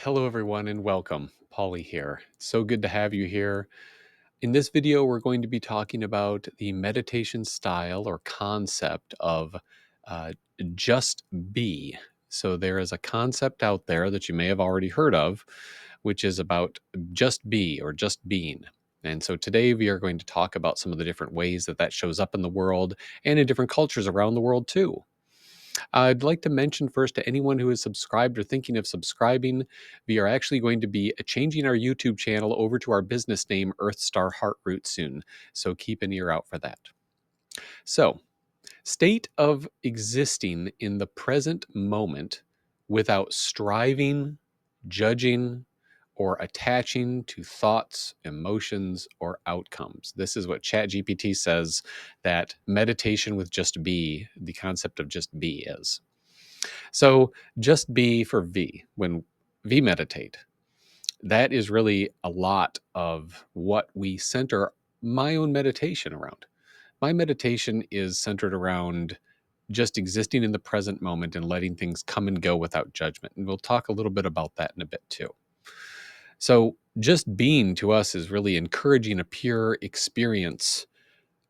Hello, everyone, and welcome. Paulie here. It's so good to have you here. In this video, we're going to be talking about the meditation style or concept of uh, just be. So, there is a concept out there that you may have already heard of, which is about just be or just being. And so, today we are going to talk about some of the different ways that that shows up in the world and in different cultures around the world, too. I'd like to mention first to anyone who is subscribed or thinking of subscribing, we are actually going to be changing our YouTube channel over to our business name, Earthstar Heartroot, soon. So keep an ear out for that. So, state of existing in the present moment without striving, judging, or attaching to thoughts, emotions, or outcomes. This is what ChatGPT says that meditation with just be, the concept of just be is. So just be for V, when V meditate, that is really a lot of what we center my own meditation around. My meditation is centered around just existing in the present moment and letting things come and go without judgment. And we'll talk a little bit about that in a bit too. So just being to us is really encouraging a pure experience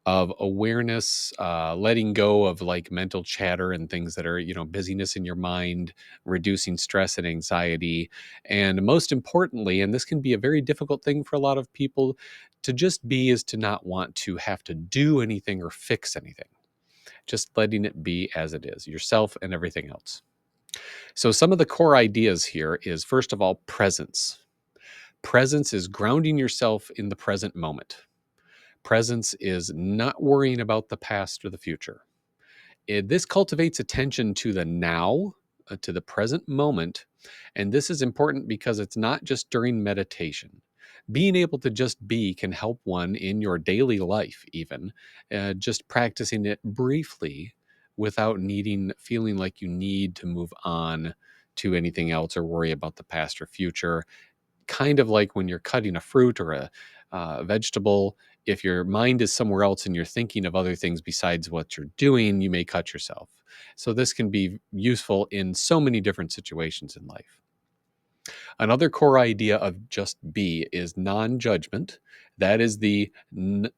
of awareness, letting go of like mental chatter and things that are, busyness in your mind, reducing stress and anxiety. And most importantly, and this can be a very difficult thing for a lot of people, to just be is to not want to have to do anything or fix anything, just letting it be as it is, yourself and everything else. So, some of the core ideas here is first of all, presence. Presence is grounding yourself in the present moment. Presence is not worrying about the past or the future. This cultivates attention to the now, to the present moment. And this is important because it's not just during meditation. Being able to just be can help one in your daily life, even just practicing it briefly without feeling like you need to move on to anything else or worry about the past or future. Kind of like when you're cutting a fruit or a vegetable, if your mind is somewhere else and you're thinking of other things besides what you're doing, you may cut yourself. So this can be useful in so many different situations in life. Another core idea of just be is non-judgment. That is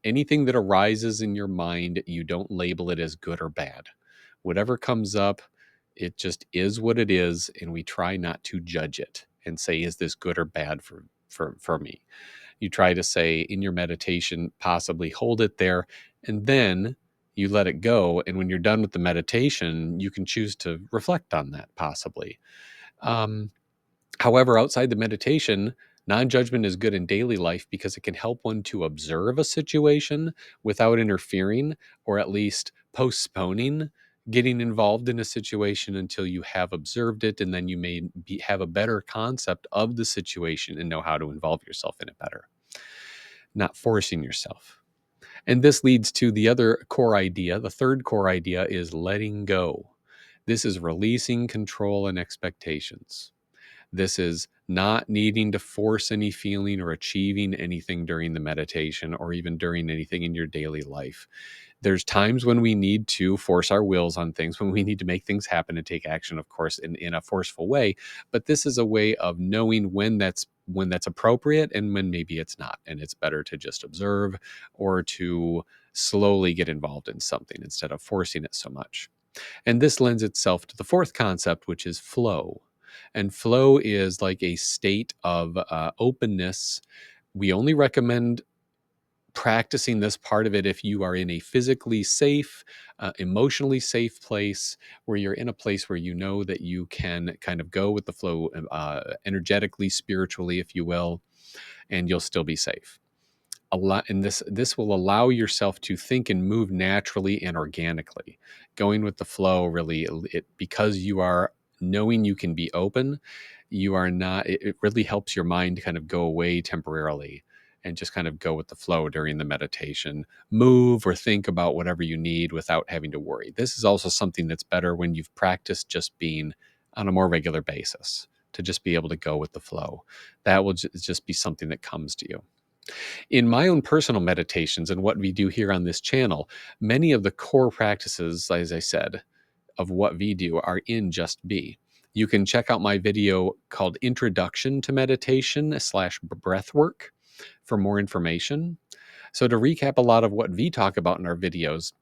anything that arises in your mind, you don't label it as good or bad. Whatever comes up, it just is what it is, and we try not to judge it and say, is this good or bad for me? You try to say in your meditation, possibly hold it there, and then you let it go. And when you're done with the meditation, you can choose to reflect on that possibly. Um, However, outside the meditation, non-judgment is good in daily life because it can help one to observe a situation without interfering, or at least postponing getting involved in a situation until you have observed it, and then you may have a better concept of the situation and know how to involve yourself in it better, not forcing yourself. And this leads to the other core idea. The third core idea is letting go. This is releasing control and expectations. This is not needing to force any feeling or achieving anything during the meditation or even during anything in your daily life. There's times when we need to force our wills on things, when we need to make things happen and take action, of course, in a forceful way. But this is a way of knowing when that's appropriate and when maybe it's not. And it's better to just observe or to slowly get involved in something instead of forcing it so much. And this lends itself to the fourth concept, which is flow. And flow is like a state of openness. We only recommend practicing this part of it if you are in a physically safe, emotionally safe place where you're in a place where you know that you can kind of go with the flow energetically, spiritually, if you will, and you'll still be safe. And this will allow yourself to think and move naturally and organically. Going with the flow, really, because you are knowing you can be open, you are not, it really helps your mind kind of go away temporarily and just kind of go with the flow during the meditation. Move or think about whatever you need without having to worry. This is also something that's better when you've practiced just being on a more regular basis, to just be able to go with the flow. That will just be something that comes to you. In my own personal meditations and what we do here on this channel, many of the core practices, as I said, of what we do are in just be. You can check out my video called Introduction to Meditation / Breathwork for more information. So to recap a lot of what we talk about in our videos,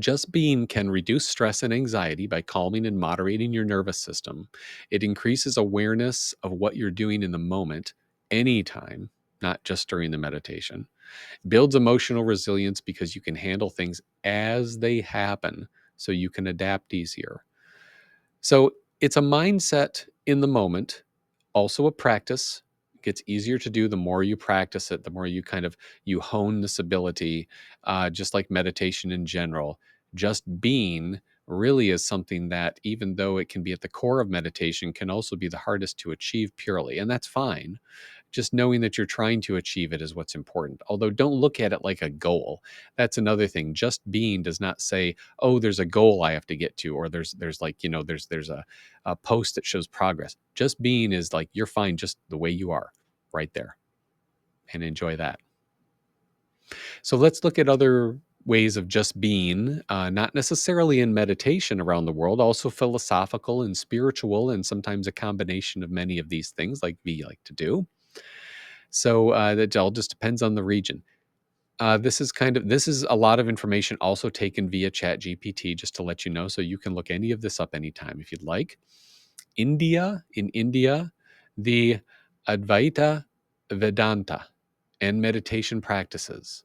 just being can reduce stress and anxiety by calming and moderating your nervous system. It increases awareness of what you're doing in the moment, anytime, not just during the meditation. Builds emotional resilience because you can handle things as they happen, so you can adapt easier. So it's a mindset in the moment, also a practice. It gets easier to do the more you practice it, the more you you hone this ability, just like meditation in general. Just being really is something that, even though it can be at the core of meditation, can also be the hardest to achieve purely. And that's fine. Just knowing that you're trying to achieve it is what's important. Although don't look at it like a goal. That's another thing. Just being does not say, oh, there's a goal I have to get to, or there's like, there's a post that shows progress. Just being is like, you're fine just the way you are right there, and enjoy that. So let's look at other ways of just being, not necessarily in meditation around the world, also philosophical and spiritual, and sometimes a combination of many of these things like we like to do. So that all just depends on the region. This is a lot of information also taken via ChatGPT, just to let you know. So you can look any of this up anytime if you'd like. In India, the Advaita Vedanta and meditation practices.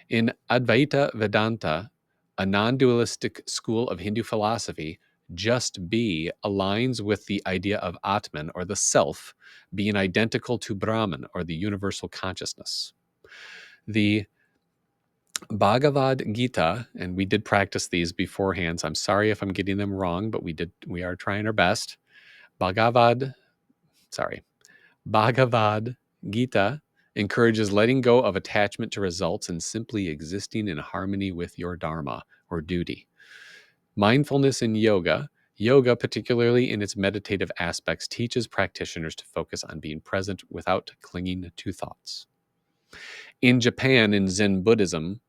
In Advaita Vedanta, a non-dualistic school of Hindu philosophy, just be aligns with the idea of Atman, or the self, being identical to Brahman, or the universal consciousness. The Bhagavad Gita, and we did practice these beforehand, so I'm sorry if I'm getting them wrong, but we are trying our best. Bhagavad Gita encourages letting go of attachment to results and simply existing in harmony with your dharma, or duty. Mindfulness in yoga, particularly in its meditative aspects, teaches practitioners to focus on being present without clinging to thoughts. In Japan, in Zen Buddhism,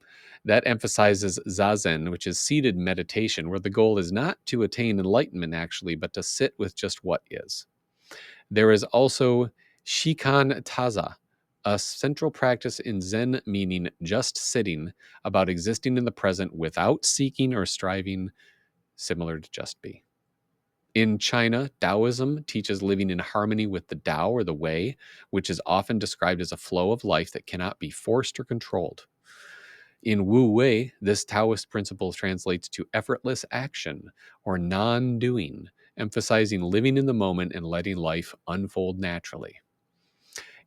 that emphasizes zazen, which is seated meditation, where the goal is not to attain enlightenment actually, but to sit with just what is. There is also Shikan Taza, a central practice in Zen meaning just sitting, about existing in the present without seeking or striving, similar to just be. In China, Taoism teaches living in harmony with the Tao, or the way, which is often described as a flow of life that cannot be forced or controlled. In Wu Wei, this Taoist principle translates to effortless action, or non-doing, emphasizing living in the moment and letting life unfold naturally.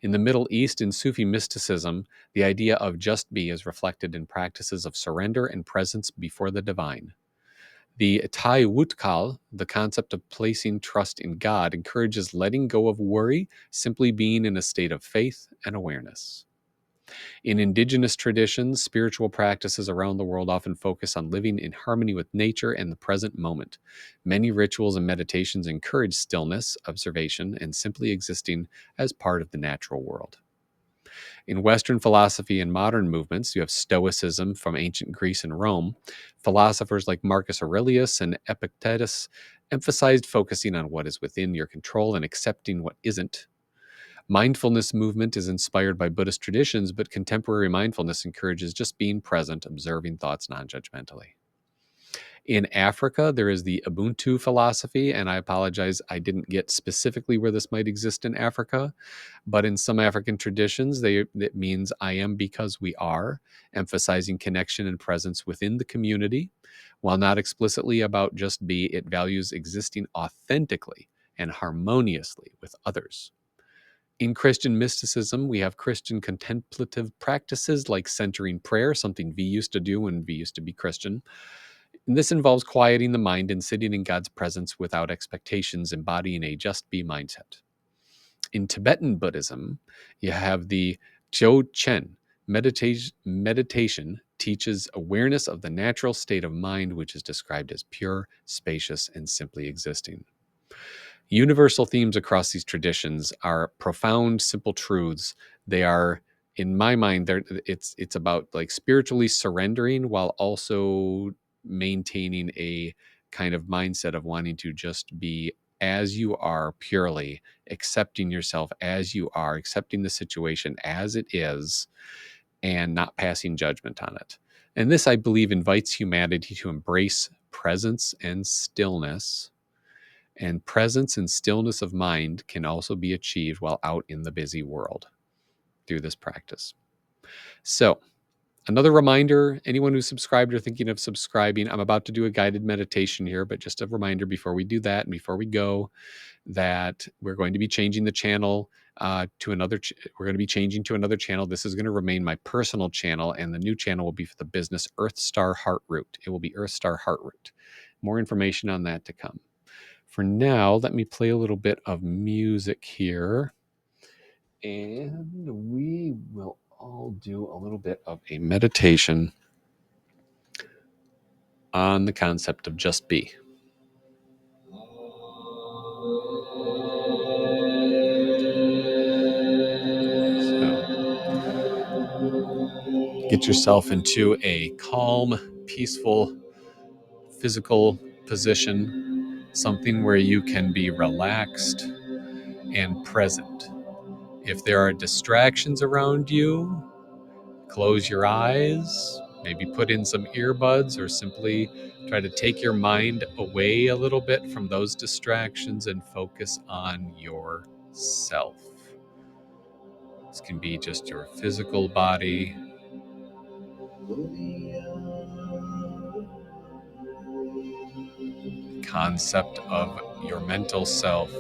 In the Middle East, in Sufi mysticism, the idea of just be is reflected in practices of surrender and presence before the divine. The Tai Wutkal, the concept of placing trust in God, encourages letting go of worry, simply being in a state of faith and awareness. In indigenous traditions, spiritual practices around the world often focus on living in harmony with nature and the present moment. Many rituals and meditations encourage stillness, observation, and simply existing as part of the natural world. In Western philosophy and modern movements, you have Stoicism from ancient Greece and Rome. Philosophers like Marcus Aurelius and Epictetus emphasized focusing on what is within your control and accepting what isn't. Mindfulness movement is inspired by Buddhist traditions, but contemporary mindfulness encourages just being present, observing thoughts non-judgmentally. In Africa, there is the Ubuntu philosophy, and I apologize, I didn't get specifically where this might exist in Africa, but in some African traditions, it means I am because we are, emphasizing connection and presence within the community. While not explicitly about just be, it values existing authentically and harmoniously with others. In Christian mysticism, we have Christian contemplative practices like centering prayer, something we used to do when we used to be Christian. And this involves quieting the mind and sitting in God's presence without expectations, embodying a just be mindset. In Tibetan Buddhism, you have the Zhou Chen. Meditation teaches awareness of the natural state of mind, which is described as pure, spacious, and simply existing. Universal themes across these traditions are profound, simple truths. They are, in my mind, it's about like spiritually surrendering while also maintaining a kind of mindset of wanting to just be as you are, purely accepting yourself as you are, accepting the situation as it is, and not passing judgment on it. And this, I believe, invites humanity to embrace presence and stillness. And presence and stillness of mind can also be achieved while out in the busy world through this practice. So, another reminder, anyone who's subscribed or thinking of subscribing, I'm about to do a guided meditation here, but just a reminder before we do that and before we go, that we're going to be changing the channel to another. We're going to be changing to another channel. This is going to remain my personal channel, and the new channel will be for the business Earth Star Heart Root. It will be Earth Star Heart Root. More information on that to come. For now, let me play a little bit of music here, and we will all do a little bit of a meditation on the concept of just be. So, get yourself into a calm, peaceful, physical position, something where you can be relaxed and present. If there are distractions around you, close your eyes, maybe put in some earbuds, or simply try to take your mind away a little bit from those distractions and focus on yourself. This can be just your physical body, concept of your mental self,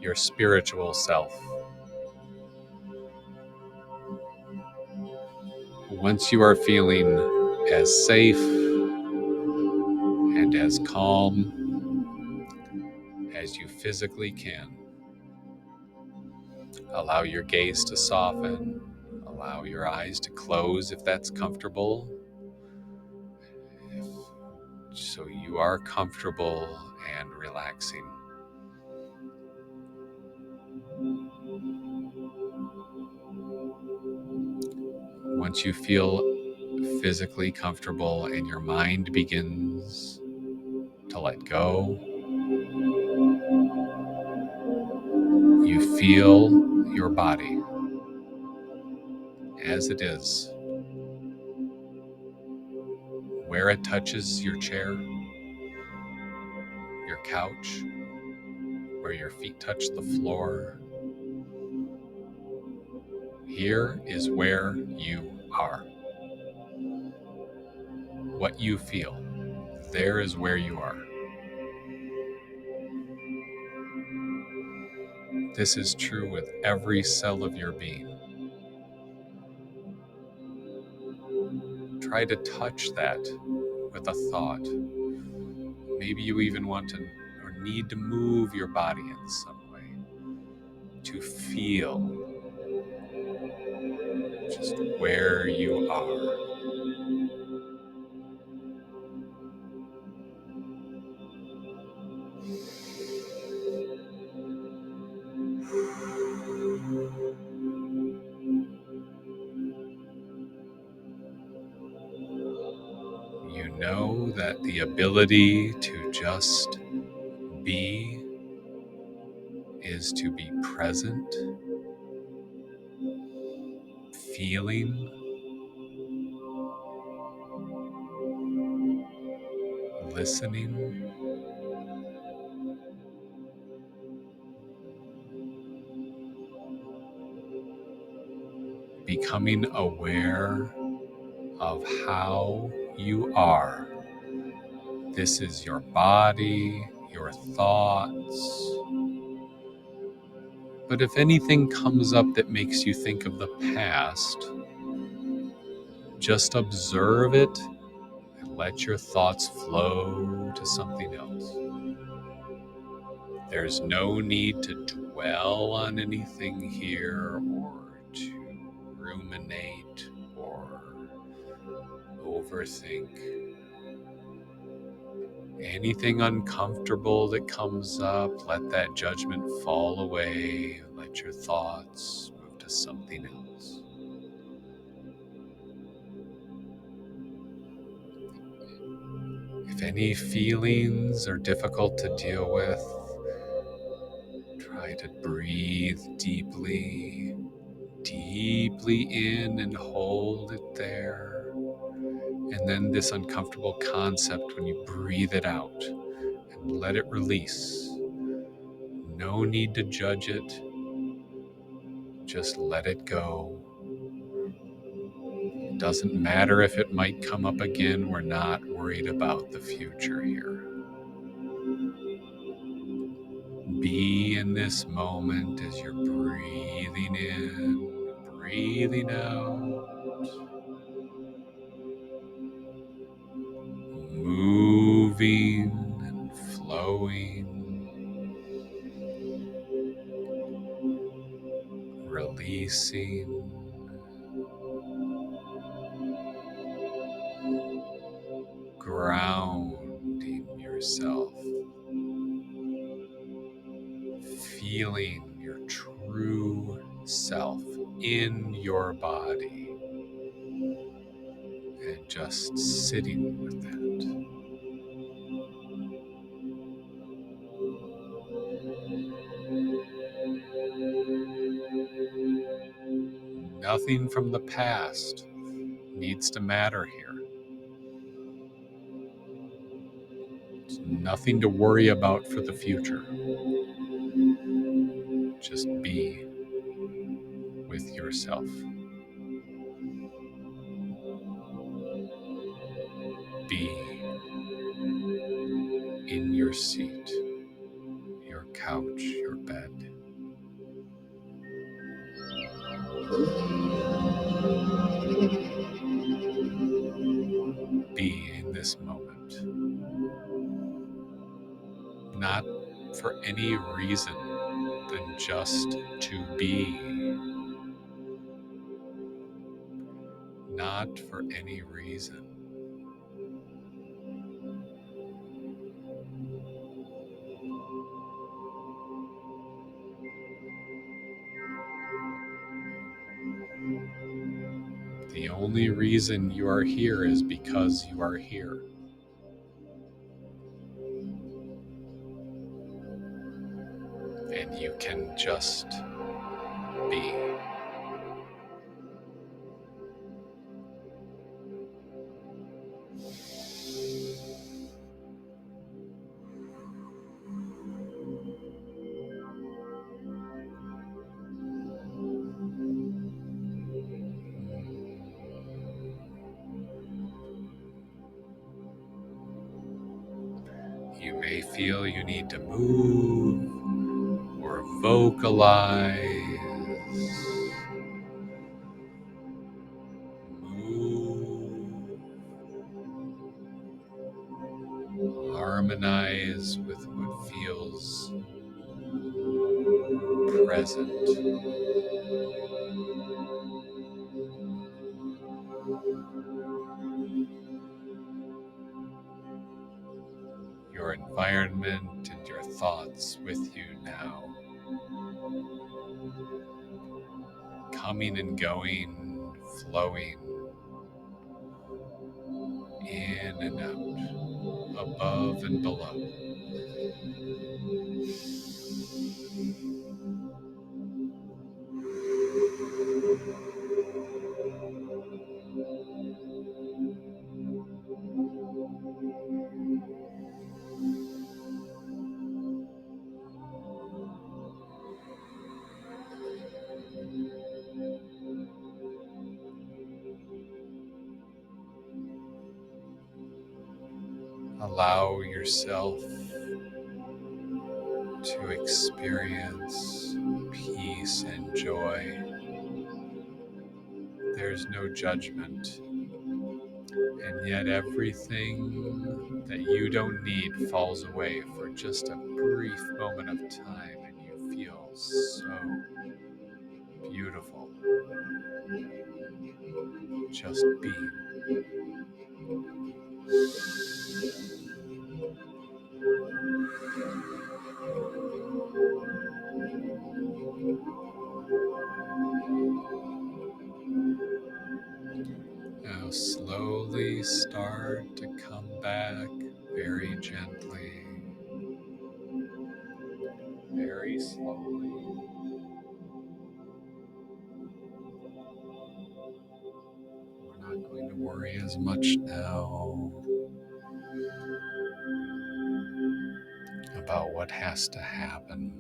your spiritual self. Once you are feeling as safe and as calm as you physically can, allow your gaze to soften, allow your eyes to close if that's comfortable. So you are comfortable and relaxing. Once you feel physically comfortable and your mind begins to let go, you feel your body as it is, where it touches your chair, your couch, where your feet touch the floor. Here is where you are. What you feel, there is where you are. This is true with every cell of your being. Try to touch that with a thought. Maybe you even want to or need to move your body in some way to feel just where you are. You know that the ability to just be is to be present, feeling, listening, becoming aware of how you are. This is your body, your thoughts. But if anything comes up that makes you think of the past, just observe it and let your thoughts flow to something else. There's no need to dwell on anything here or to ruminate or overthink. Anything uncomfortable that comes up, let that judgment fall away. Let your thoughts move to something else. If any feelings are difficult to deal with, try to breathe deeply, deeply in and hold it there. And then this uncomfortable concept when you breathe it out and let it release. No need to judge it, just let it go. It doesn't matter if it might come up again, we're not worried about the future here. Be in this moment as you're breathing in, breathing out, moving and flowing, releasing, grounding yourself, feeling your true self in your body, and just sitting with that. Nothing from the past needs to matter here. There's nothing to worry about for the future. Just be with yourself. Be in your seat, your couch, your bed. Be in this moment. Not for any reason than just to be. Not for any reason. The only reason you are here is because you are here. And you can just be. You may feel you need to move or vocalize, move, harmonize with what feels present. Your environment and your thoughts with you now, coming and going, flowing in and out, above and below. Allow yourself to experience peace and joy. There's no judgment, and yet everything that you don't need falls away for just a brief moment of time, and you feel so beautiful just being. Now slowly start to come back very slowly. We're not going to worry as much now about what has to happen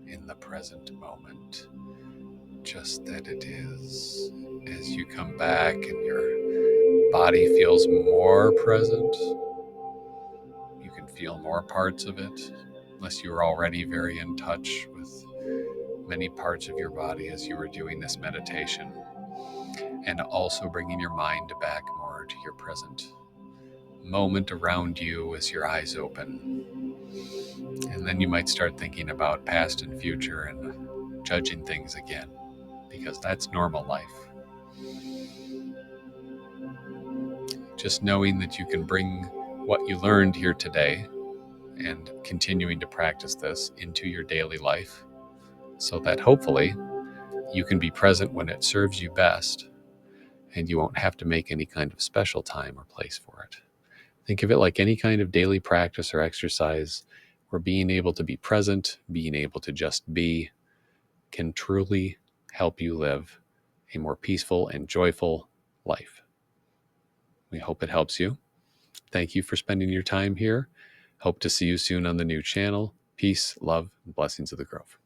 in the present moment. Just that it is. As you come back and your body feels more present, you can feel more parts of it, unless you were already very in touch with many parts of your body as you were doing this meditation, and also bringing your mind back more to your present moment around you as your eyes open. And then you might start thinking about past and future and judging things again, because that's normal life. Just knowing that you can bring what you learned here today and continuing to practice this into your daily life, so that hopefully you can be present when it serves you best and you won't have to make any kind of special time or place for it. Think of it like any kind of daily practice or exercise where being able to be present, being able to just be, can truly help you live a more peaceful and joyful life. We hope it helps you. Thank you for spending your time here. Hope to see you soon on the new channel. Peace, love, and blessings of the Grove.